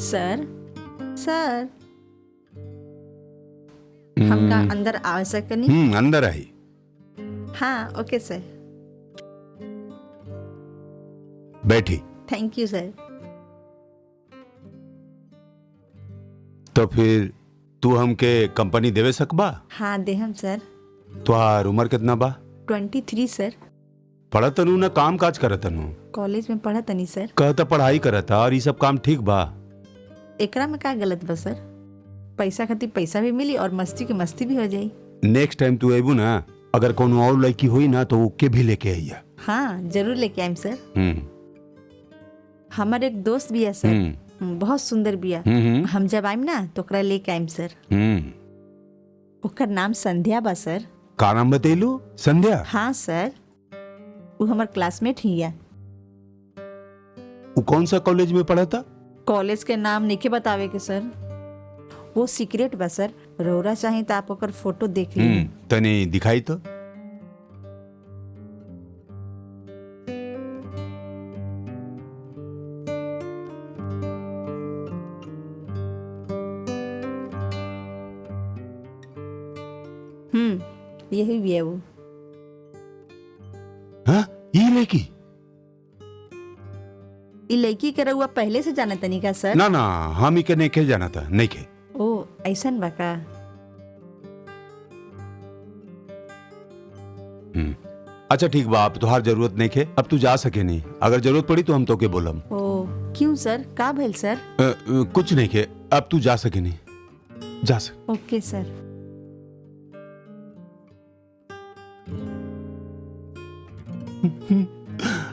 सर सर हमका अंदर आ सकनी? अंदर आई। हाँ ओके सर। बैठी। थैंक यू सर। तो फिर तू हमके कंपनी देवे सकबा? हाँ दे हम सर। तुहार उम्र कितना बा? 23 सर। पढ़त तनु ना काम काज करत तनु? कॉलेज में पढ़ा तनी सर। कहता पढ़ाई करता और ये सब काम ठीक बा? एकरा में का गलत बा सर? पैसा खातिर पैसा भी मिली और मस्ती की मस्ती भी हो जाई। नेक्स्ट टाइम तू अबू ना, अगर कोनो और लड़की हुई ना तो ओके भी लेके आइया। हाँ जरूर लेके आइम सर। हमारे एक दोस्त भी है सर, बहुत सुंदर बिया। हम जब आइम ना तो ओकरा लेके आइम सर। ओकर नाम संध्या बा सर। का नाम बतेलू? संध्या? हाँ सर, वो हमार क्लासमेट ही है। वो कौन सा कॉलेज में पढ़ा था? कॉलेज के नाम नहीं बतावे के सर, वो सीक्रेट बा सर। रौरा चाहे तो आप ओकर फोटो देख ली। तने दिखाई तो? यही भी है वो। हाँ ये लड़की? ये लड़की के रउआ पहले से जाना तनी का सर? ना ना, हम ही के नहीं के जाना था, नहीं के। ओ ऐसन बा का? अच्छा ठीक बा, अब तुहार जरूरत नहीं के, अब तू जा सके नहीं। अगर जरूरत पड़ी तो हम तो के बोलम। ओ क्यों सर, का भइल सर? कुछ नहीं के, अब तू जा सके नहीं, जा सक। ओके सर।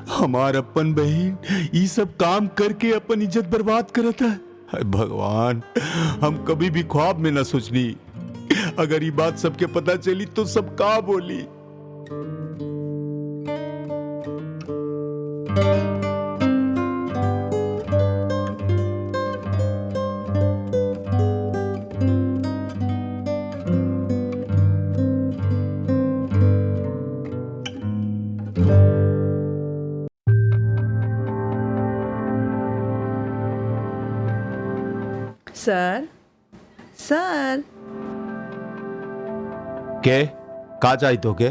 हमार अपन बहन ये सब काम करके अपन इज्जत बर्बाद करता है। हाय भगवान, हम कभी भी ख्वाब में ना सोचनी अगर ये बात सबके पता चली तो सब का बोली। सर सर के का चाहिए तो के?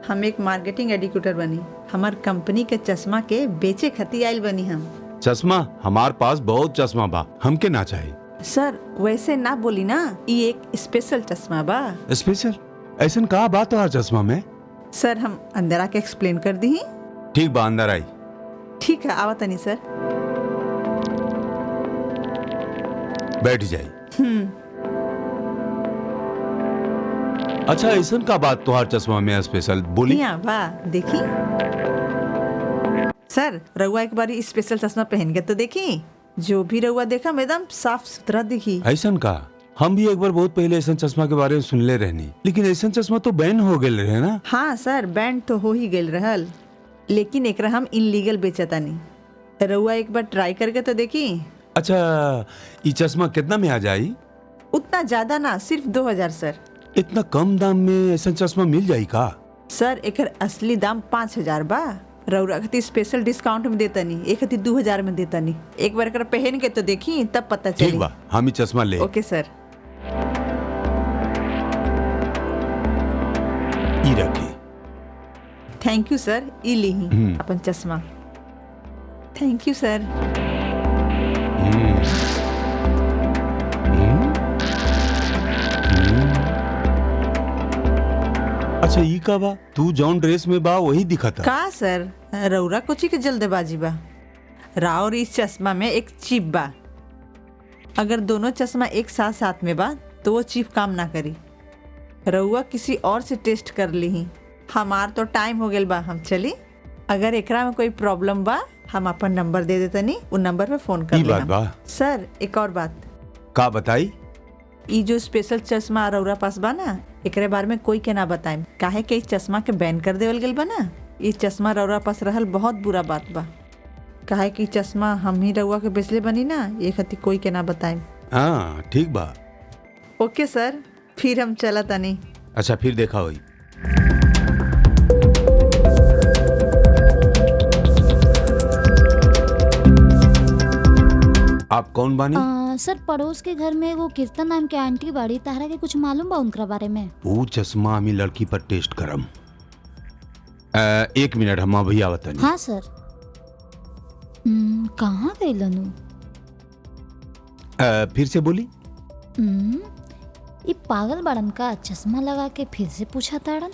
हम एक मार्केटिंग एडिक्यूटर बनी, हमार कंपनी के चश्मा के बेचे खातिर आइल बनी हम। चश्मा? हमार पास बहुत चश्मा बा, हमके ना चाहिए। सर वैसे ना बोली ना, ये एक स्पेशल चश्मा बा। स्पेशल? ऐसन का बात है चश्मा में? सर हम अंदर आके एक्सप्लेन कर दी। ठीक बा, अंदर आई। ठीक है, आवा तनी सर। बैठ जाई। अच्छा ऐसन का बात तुहार चश्मा में स्पेशल बोली? वाह देखी सर, रउआ एक बारी स्पेशल चश्मा पहन के तो देखी, जो भी रउआ देखा एकदम साफ सुथरा दिखी। ऐसन का? हम भी एक बार बहुत पहले ऐसा चश्मा के बारे में सुनले रहनी, लेकिन ऐसा चश्मा तो बैन हो गए रहे ना? हाँ सर, बैन तो हो ही गए रहल, लेकिन एकरा हम इनलीगल बेचतानी। रउआ एक बार ट्राई करके तो देखी। अच्छा ये चश्मा कितना में आ जाई? उतना ज्यादा ना, सिर्फ 2000 सर। इतना कम दाम में ऐसा चश्मा मिल जाई का? सर एकर असली दाम 5000 बा। रउरा खातिर स्पेशल डिस्काउंट में देतानी, एक खातिर 2000 में देतानी। एक बार एकर पहन के तो देखी, तब पता चली। ठीक बा, हम ही चश्मा ले। ओके सर। ई रखी। थैंक यू सर, ई लीही अपन चश्मा। थैंक यू सर। अच्छा ई का बा? तू जौन ड्रेस में बा वही दिखता का सर? रउरा कुछ के जल्दबाजी बा। राव और इस चश्मा में एक चिप बा, अगर दोनों चश्मा एक साथ साथ में बा तो वो चिप काम ना करी। रउआ किसी और से टेस्ट कर ली। हमार तो टाइम हो गया बा, हम चली। अगर एकरा में कोई प्रॉब्लम बा हम अपन नंबर दे देतनी, उन नंबर पे फोन कर बात बा। सर एक और बात। का बताई? ई जो स्पेशल चश्मा रउरा पास बा ना, एकरे बारे में कोई के ना बताएं, काहे के इस चश्मा के बैन कर देवल गेल बा ना। ये चश्मा रउरा पास रहल बहुत बुरा बात बा, काहे कि चश्मा हम ही रउआ के बेचले बनी ना, ये खातिर कोई के ना बताएं। हाँ ठीक बा। ओके सर, फिर हम चला तनी। अच्छा फिर देखा हुई। आप कौन बानी? सर पड़ोस के घर में वो कीर्तन नाम के आंटी बाड़ी, तारा के कुछ मालूम बा उनका बारे में? वो चश्मा हमी लड़की पर टेस्ट करम। एक मिनट, हम अभी आवत नहीं। हाँ सर। कहाँ गई लनू? फिर से बोली। ये पागल बड़न का चश्मा लगा के फिर से पूछा ताड़न।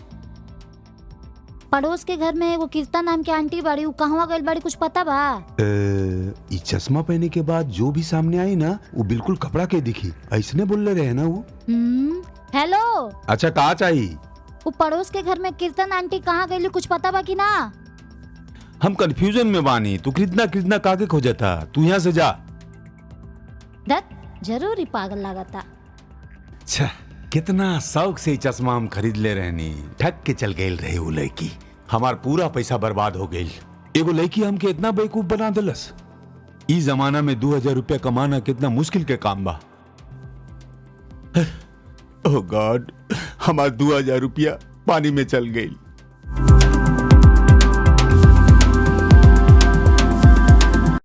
पड़ोस के घर में वो कीर्तन नाम के आंटी बाड़ी, वो कहवा गई बाड़ी, कुछ पता बा? ये चश्मा पहने के बाद जो भी सामने आई ना, वो बिल्कुल कपड़ा के दिखी, ऐसने बोल रहे ना वो। हेलो। अच्छा, कहाँ चाहिए? वो पड़ोस के घर में कीर्तन आंटी कहाँ गई, कुछ पता बा कि ना? हम कंफ्यूजन में बानी। तू कितना कितना काके खोजा था? तू यहाँ से जा। दत जरूर ही पागल लागता। अच्छा, कितना शौक से चश्मा हम खरीद ले रहनी, ठग के चल गई रहे वो लड़की। हमार पूरा पैसा बर्बाद हो गई। एगो लड़की हमके इतना बेवकूफ बना दिलस। इस जमाना में 2000 रुपया कमाना कितना मुश्किल के काम बा। ओह गॉड, हमार 2000 रुपया पानी में चल गई।